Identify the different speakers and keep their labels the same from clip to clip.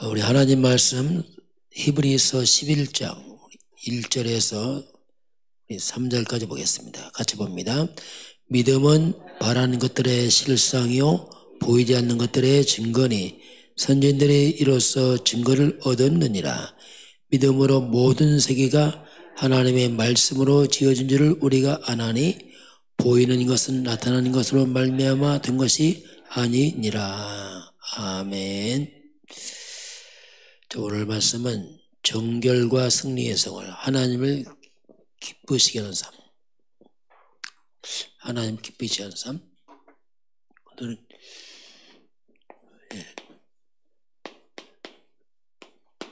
Speaker 1: 우리 하나님 말씀 히브리서 11장 1절에서 3절까지 보겠습니다. 같이 봅니다. 믿음은 바라는 것들의 실상이요 보이지 않는 것들의 증거니 선지자들이 이로써 증거를 얻었느니라. 믿음으로 모든 세계가 하나님의 말씀으로 지어진 줄을 우리가 아나니 보이는 것은 나타나는 것으로 말미암아 된 것이 아니니라. 아멘. 오늘 말씀은 정결과 승리의 성을 하나님을 기쁘시게 하는 삶, 하나님 기쁘시게 하는 삶. 오늘은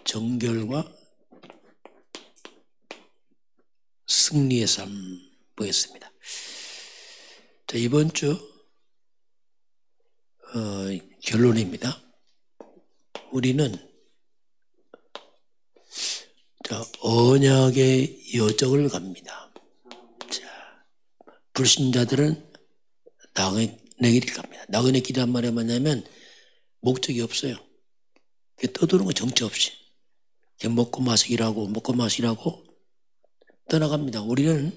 Speaker 1: 정결과 승리의 삶 보겠습니다. 자, 이번 주 결론입니다. 우리는 언약의 여정을 갑니다. 자, 불신자들은 나그네 길을 갑니다. 나그네 길이란 말이 뭐냐면 목적이 없어요. 떠도는 거 정처 없이 그냥 먹고 마시기라고 떠나갑니다. 우리는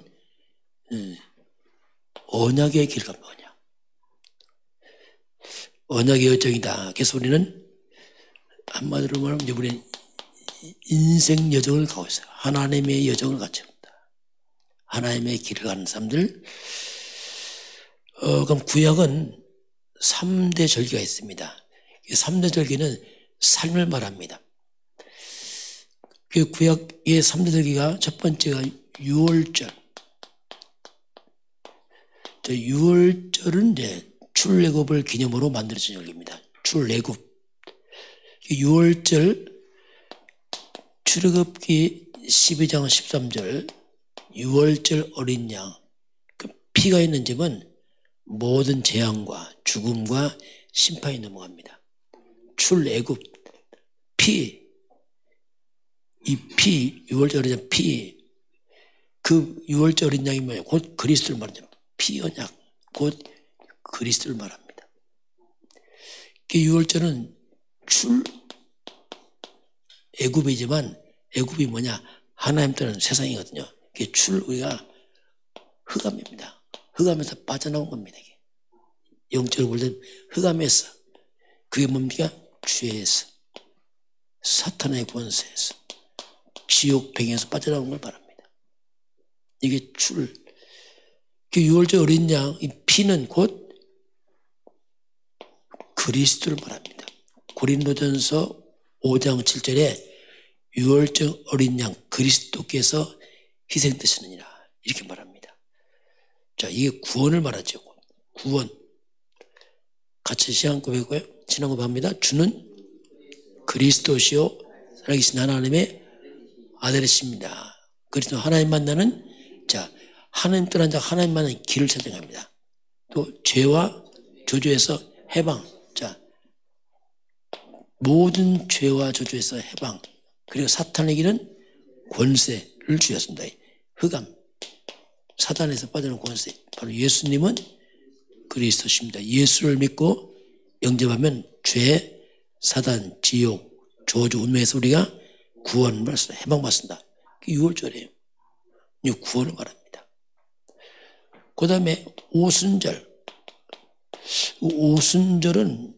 Speaker 1: 언약의 길을 갑니다. 언약의 여정이다. 그래서 우리는 한마디로 말하면 우리는 인생 여정을 가고 있어요. 하나님의 여정을 갖춥니다. 하나님의 길을 가는 사람들. 그럼 구약은 3대 절기가 있습니다. 이 3대 절기는 삶을 말합니다. 그 구약의 3대 절기가 첫 번째가 유월절. 유월절은 이제 출애굽을 기념으로 만들어진 절기입니다. 출애굽. 유월절 출애굽기 12장 13절 유월절 어린 양, 그 피가 있는 집은 모든 재앙과 죽음과 심판이 넘어갑니다. 출애굽 피, 이 피, 유월절 어린 양 피, 그 유월절 어린 양이 뭐예요? 곧 그리스도를 말하죠. 피 언약, 곧 그리스도를 말합니다. 그 유월절은 애굽이지만 애굽이 뭐냐? 하나님 따르는 세상이거든요. 그게 우리가 흑암입니다. 흑암에서 빠져나온 겁니다. 이게. 영적으로 볼 때 흑암에서. 그게 뭡니까? 죄에서. 사탄의 권세에서. 지옥 뱅에서 빠져나온 걸 말합니다. 이게 그 유월절 어린 양, 이 피는 곧 그리스도를 말합니다. 고린도전서 5장 7절에 유월절 어린 양 그리스도께서 희생되시느니라 이렇게 말합니다. 자, 이게 구원을 말하죠. 구원. 같이 시간 고백고요. 지난 거 합니다. 주는 그리스도시요 살아계신 하나님의 아들이십니다. 그리스도 하나님 만나는 자 하나님 떠난 자 하나님 만나는 길을 찾아갑니다. 또 죄와 저주에서 해방. 자, 모든 죄와 저주에서 해방. 그리고 사탄에게는 권세를 주셨습니다. 흑암, 사단에서 빠져나온 권세. 바로 예수님은 그리스도십니다. 예수를 믿고 영접하면 죄, 사단, 지옥, 저주, 운명에서 우리가 구원을 받습니다. 해방받습니다. 그게 6월절이에요. 이 구원을 말합니다. 그 다음에 오순절. 오순절은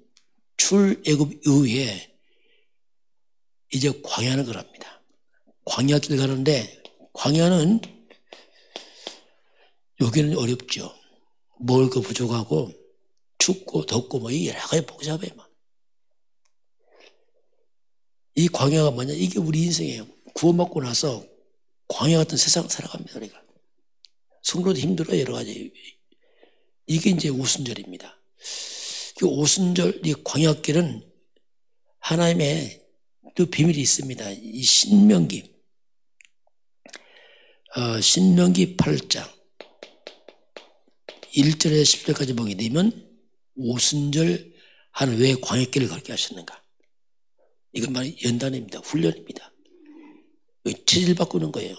Speaker 1: 출애굽 이후에 이제 광야를 걸합니다. 광야길 가는데 광야는 여기는 어렵죠. 먹을 거 부족하고 춥고 덥고 뭐 여러 가지 복잡해 막. 이 광야가 뭐냐? 이게 우리 인생이에요. 구원받고 나서 광야 같은 세상 살아갑니다. 우리가. 성도도 힘들어요. 여러 가지. 이게 이제 오순절입니다. 이 오순절 이 광야길은 하나님의 또 비밀이 있습니다. 이 신명기 8장 1절에서 10절까지 보게 되면 오순절 한 왜 광야길을 걷게 하셨는가? 이건 말이 연단입니다. 훈련입니다. 체질 바꾸는 거예요.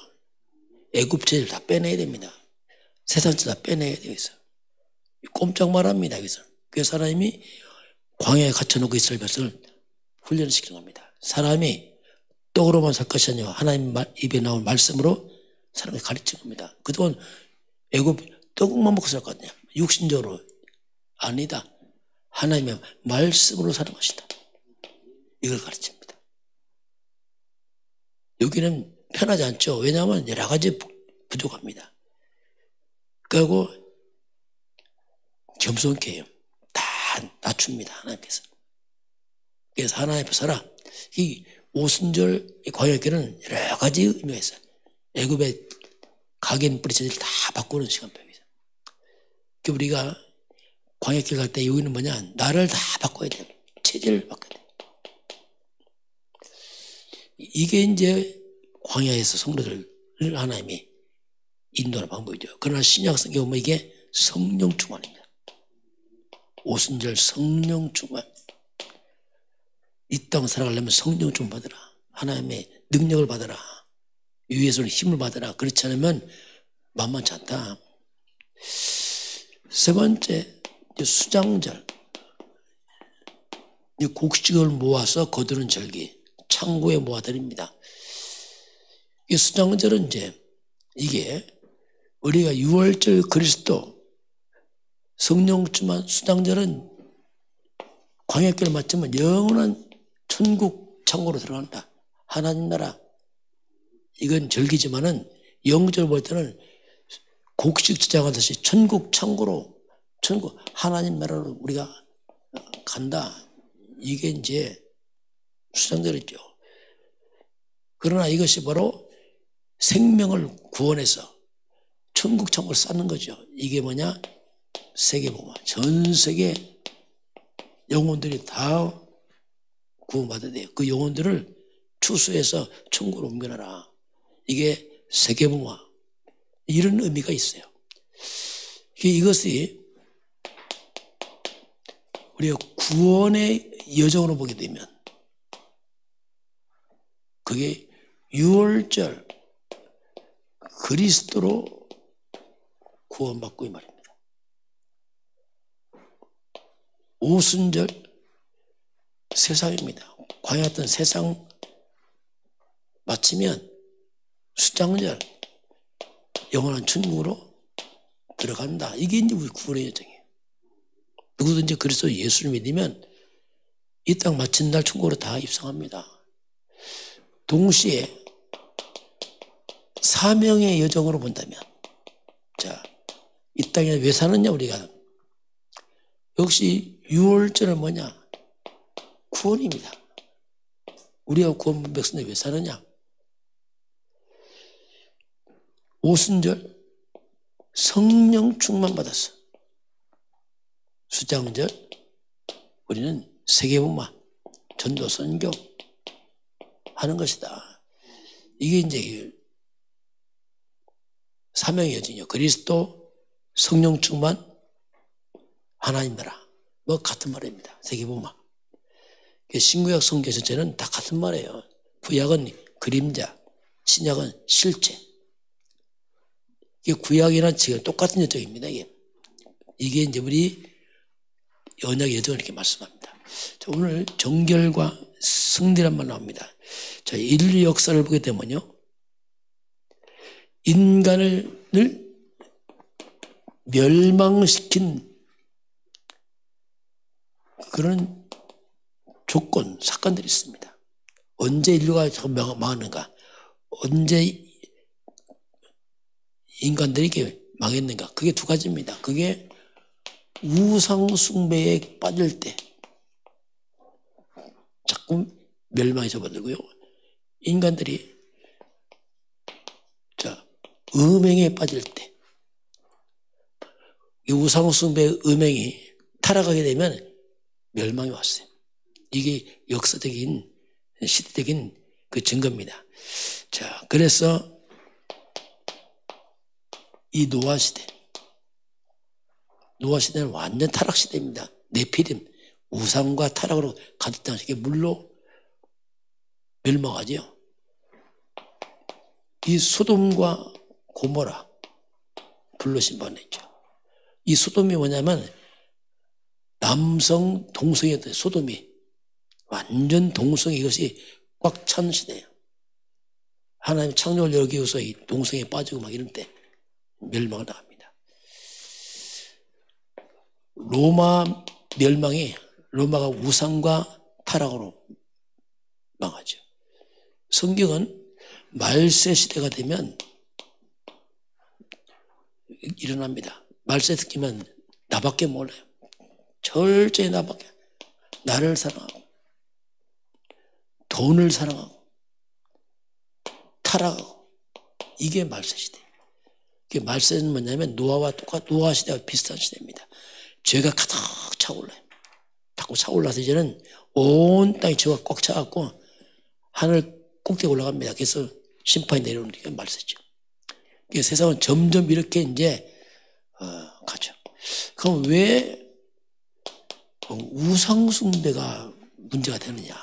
Speaker 1: 애굽 체질 다 빼내야 됩니다. 세상 체질 다 빼내야 돼요. 꼼짝 말합니다. 그래서 하나님이 광야에 갇혀놓고 이스라엘 백성을 훈련시키는 겁니다. 사람이 떡으로만 살 것이 아니라 하나님 입에 나온 말씀으로 사는 걸 가르친 겁니다. 그동안 애굽 떡만 먹고 살 것 같냐? 육신적으로 아니다. 하나님의 말씀으로 사는 것이다. 이걸 가르칩니다. 여기는 편하지 않죠. 왜냐하면 여러 가지 부족합니다. 그리고 겸손케 해요. 다 낮춥니다. 하나님께서. 그래서 하나님 앞에 서라. 이 오순절 광야길은 여러 가지 의미가 있어요. 애굽의 각인 뿌리채를 다 바꾸는 시간표입니다. 우리가 광야길 갈 때 여기는 뭐냐? 나를 다 바꿔야 돼요. 체질을 바꿔야 돼요. 이게 이제 광야에서 성도들을 하나님이 인도하는 방법이죠. 그러나 신약 성경에 보면 이게 성령 충만입니다. 오순절 성령 충만. 이 땅 살아가려면 성령 좀 받으라. 하나님의 능력을 받으라. 위에서는 힘을 받으라. 그렇지 않으면 만만치 않다. 세 번째, 수장절. 곡식을 모아서 거두는 절기. 창고에 모아드립니다. 이 수장절은 이제 이게 우리가 6월절 그리스도 성령 충만 수장절은 광야길을 마치면 영원한 천국 창고로 들어간다. 하나님 나라. 이건 절기지만은 영적으로 볼 때는 곡식 저장하듯이 천국 창고로 천국 하나님 나라로 우리가 간다. 이게 이제 수장절이죠. 그러나 이것이 바로 생명을 구원해서 천국 창고를 쌓는 거죠. 이게 뭐냐? 세계복음. 전 세계 영혼들이 다 구원받아야 돼요. 그 영혼들을 추수해서 천국으로 옮겨놔라. 이게 세계복음. 이런 의미가 있어요. 이것이 우리가 구원의 여정으로 보게 되면 그게 6월절 그리스도로 구원받고 이 말입니다. 오순절 세상입니다. 광야였던 세상 마치면 수장절 영원한 천국으로 들어간다. 이게 이제 우리 구원의 여정이에요. 누구든지 그리스도 예수를 믿으면 이 땅 마친 날 천국으로 다 입성합니다. 동시에 사명의 여정으로 본다면, 자, 이 땅에 왜 사느냐 우리가? 역시 6월절은 뭐냐? 구원입니다. 우리가 구원받은 백성들이 왜 사느냐? 오순절 성령 충만 받았어. 수장절 우리는 세계복음 전도 선교 하는 것이다. 이게 이제 사명의 여정이요. 그리스도 성령 충만 하나님 나라 뭐 같은 말입니다. 세계복음. 신구약 성경 전체는 다 같은 말이에요. 구약은 그림자, 신약은 실체. 이게 구약이나 지금 똑같은 여정입니다. 이게 이제 우리 언약의 여정을 이렇게 말씀합니다. 자, 오늘 정결과 승리란 말 나옵니다. 자, 인류 역사를 보게 되면요, 인간을 멸망시킨 그런 조건, 사건들이 있습니다. 언제 인류가 망하는가? 언제 인간들이 이렇게 망했는가? 그게 두 가지입니다. 그게 우상 숭배에 빠질 때 자꾸 멸망에 접어들고요. 인간들이 음행에 빠질 때, 이 우상 숭배의 음행이 타락하게 되면 멸망이 왔어요. 이게 역사적인 시대적인 그 증거입니다. 자, 그래서 이 노아 시대는 완전 타락 시대입니다. 네피림, 우상과 타락으로 가득 찬 세계 물로 멸망하죠. 이 소돔과 고모라 불로 심판했죠. 이 소돔이 뭐냐면 남성 동성이었던 소돔이 완전 동성애 이것이 꽉 찬 시대예요. 하나님 창조를 여기고서 이 동성애에 빠지고 막 이런 때 멸망을 당합니다. 로마 멸망이 로마가 우상과 타락으로 망하죠. 성경은 말세 시대가 되면 일어납니다. 말세 듣기만 나밖에 몰라요. 철저히 나밖에. 나를 사랑하고 돈을 사랑하고 타락하고 이게 말세 시대. 이게 말세는 뭐냐면 노아 시대와 비슷한 시대입니다. 죄가 가득 차올라요. 자꾸 차올라서 이제는 온 땅이 죄가 꽉 차갖고 하늘 꼭대기 올라갑니다. 그래서 심판이 내려오는 게 말세죠. 세상은 점점 이렇게 이제 가죠. 그럼 왜 우상숭배가 문제가 되느냐?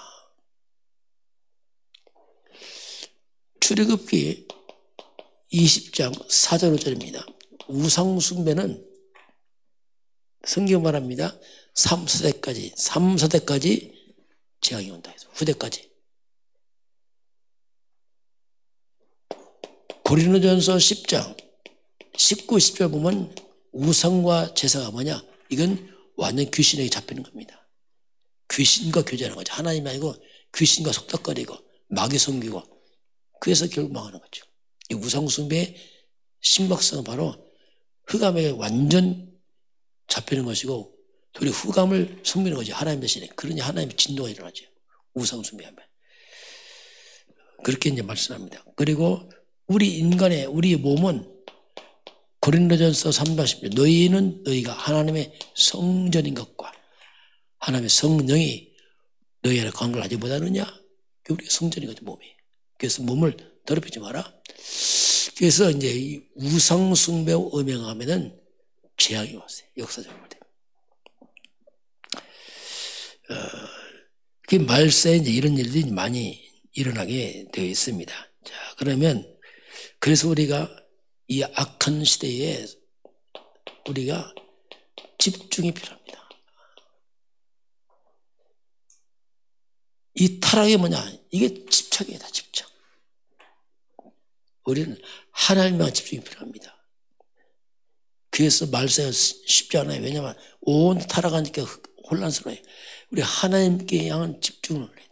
Speaker 1: 출애굽기 20장 4절 5절입니다. 우상숭배는 성경 말합니다. 3세대까지 재앙이 온다 해서 후대까지. 고린도전서 10장 19, 20절 보면 우상과 제사가 뭐냐? 이건 완전 귀신에게 잡히는 겁니다. 귀신과 교제하는 거죠. 하나님이 아니고 귀신과 속닥거리고 마귀 섬기고 그래서 결국 망하는 거죠. 이 우상숭배의 심각성은 바로 흑암에 완전 잡히는 것이고 둘이 흑암을 섬기는 거죠. 하나님 대신에. 그러니 하나님의 진노가 일어나죠. 우상숭배하면. 그렇게 이제 말씀합니다. 그리고 우리 몸은 고린도전서 3장 10절 너희는 너희가 하나님의 성전인 것과 하나님의 성령이 너희를 관계를 하지 못하느냐? 우리가 성전인 거죠, 몸이. 그래서 몸을 더럽히지 마라. 그래서 이제 이 우상숭배와 음행하면은 재앙이 왔어요. 역사적으로. 그 말세에 이제 이런 일들이 많이 일어나게 되어 있습니다. 자, 그러면 그래서 우리가 이 악한 시대에 우리가 집중이 필요합니다. 이 타락이 뭐냐? 이게 집착이다, 집착. 우리는 하나님만 집중이 필요합니다. 그래서 말세가 쉽지 않아요. 왜냐하면 온 타락하니까 혼란스러워요. 우리 하나님께 향한 집중을 해야 돼요.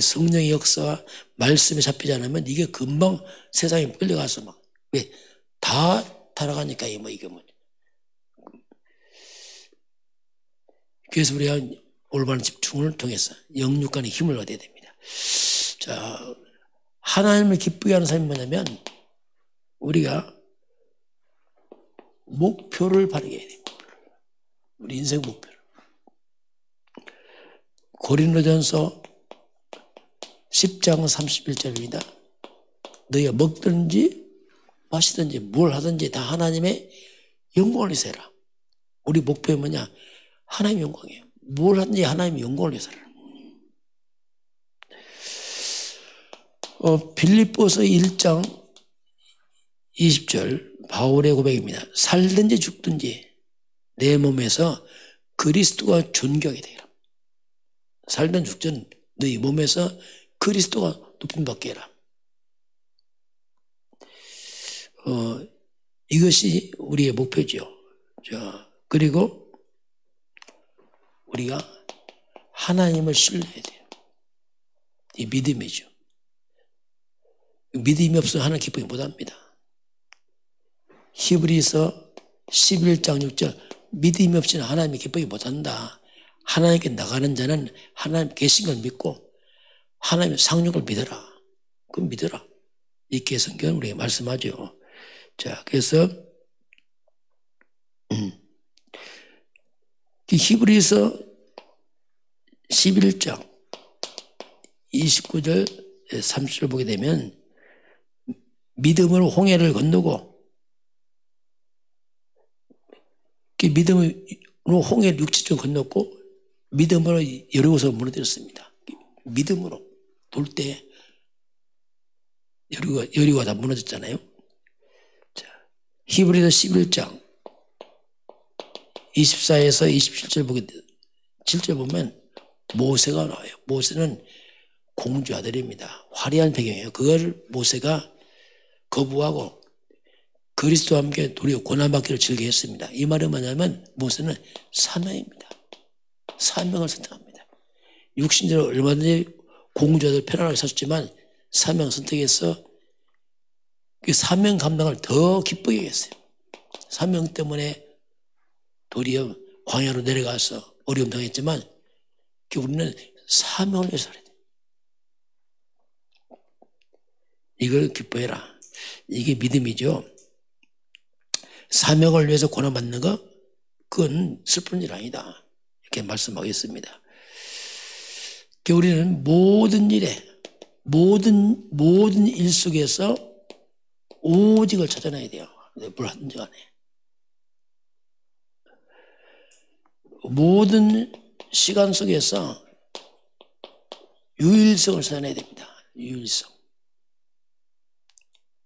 Speaker 1: 성령의 역사와 말씀에 잡히지 않으면 이게 금방 세상에 끌려가서 막, 왜? 다 타락하니까 이게 뭐지. 그래서 우리가 올바른 집중을 통해서 영육간의 힘을 얻어야 됩니다. 자, 하나님을 기쁘게 하는 삶이 뭐냐면 우리가 목표를 바르게 해야 됩니다. 우리 인생 목표를. 고린도전서 10장 31절입니다. 너희가 먹든지 마시든지 뭘 하든지 다 하나님의 영광을 위해서 해라. 우리 목표는 뭐냐? 하나님의 영광이에요. 뭘 하든지 하나님의 영광을 위해서 해라. 빌립보서 1장 20절 바울의 고백입니다. 살든지 죽든지 내 몸에서 그리스도가 존귀하게 되라. 살든 죽든 너희 몸에서 그리스도가 높임받게 해라. 이것이 우리의 목표죠. 자, 그리고 우리가 하나님을 신뢰해야 돼요. 이 믿음이죠. 믿음이 없으면 하나님 기쁘게 못합니다. 히브리서 11장 6절 믿음이 없이는 하나님이 기쁘게 못한다. 하나님께 나가는 자는 하나님 계신 걸 믿고 하나님의 상륙을 믿어라. 그럼 믿어라. 이렇게 성경은 우리에게 말씀하죠. 자, 그래서 히브리서 11장 29절 30절 보게 되면 믿음으로 홍해를 건너고 믿음으로 홍해를 60점 건넜고 믿음으로 여리고서 무너뜨렸습니다. 믿음으로 돌 때 여리고가 다 무너졌잖아요. 자, 히브리서 11장 24에서 27절 7절 보면 모세가 나와요. 모세는 공주 아들입니다. 화려한 배경이에요. 그걸 모세가 거부하고 그리스도와 함께 도리어 고난받기를 즐겨 했습니다. 이 말은 뭐냐면 모세는 사명입니다. 사명을 선택합니다. 육신적으로 얼마든지 공주 아들 편안하게 샀지만 사명 선택해서 그 사명 감당을 더 기쁘게 했어요. 사명 때문에 도리어 광야로 내려가서 어려움 당했지만 우리는 사명을 위해서 살아야 돼. 이걸 기뻐해라. 이게 믿음이죠. 사명을 위해서 고난받는 거 그건 슬픈 일 아니다. 이렇게 말씀하겠습니다. 우리는 모든 일에 모든 일 속에서 오직을 찾아내야 돼요. 뭘 하든지 간에. 모든 시간 속에서 유일성을 찾아내야 됩니다. 유일성.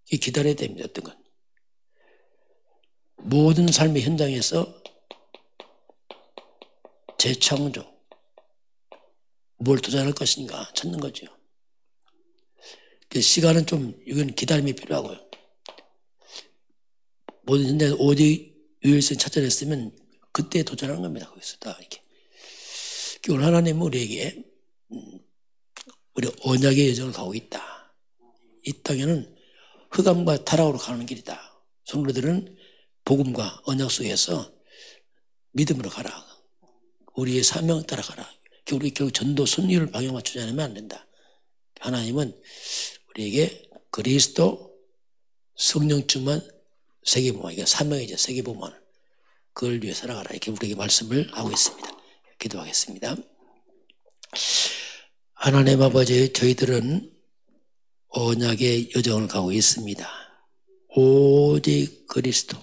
Speaker 1: 기다려야 됩니다. 어떤 건. 모든 삶의 현장에서 재창조, 뭘 도전할 것인가 찾는 거죠. 시간은 좀 이건 기다림이 필요하고요. 모든 현장에서 오직 유일성 찾아냈으면 그때 도전하는 겁니다. 거기서 다 이렇게. 오늘 하나님은 우리에게 우리 언약의 여정을 가고 있다. 이 땅에는 흑암과 타락으로 가는 길이다. 성도들은 복음과 언약 속에서 믿음으로 가라. 우리의 사명을 따라가라. 우리 결국 전도 선율을 방향 맞추지 않으면 안 된다. 하나님은 우리에게 그리스도 성령 충만 세계복음, 이게 사명이죠. 세계복음. 그걸 위해 살아가라. 이렇게 우리에게 말씀을 하고 있습니다. 기도하겠습니다. 하나님 아버지, 저희들은 언약의 여정을 가고 있습니다. 오직 그리스도,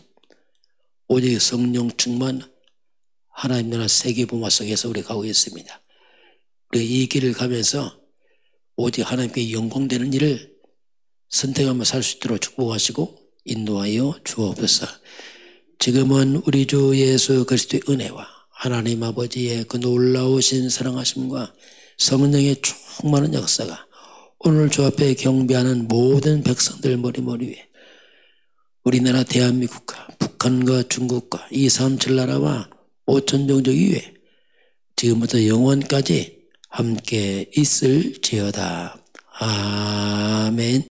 Speaker 1: 오직 성령 충만 하나님 나라 세계복음 속에서 우리 가고 있습니다. 우리 이 길을 가면서 오직 하나님께 영광되는 일을 선택하며 살 수 있도록 축복하시고 인도하여 주옵소서. 지금은 우리 주 예수 그리스도의 은혜와 하나님 아버지의 그 놀라우신 사랑하심과 성령의 충만한 역사가 오늘 주 앞에 경배하는 모든 백성들 머리 위에 우리나라 대한민국과 북한과 중국과 이 3,7 나라와 5천 종족 이외에 지금부터 영원까지 함께 있을지어다. 아멘.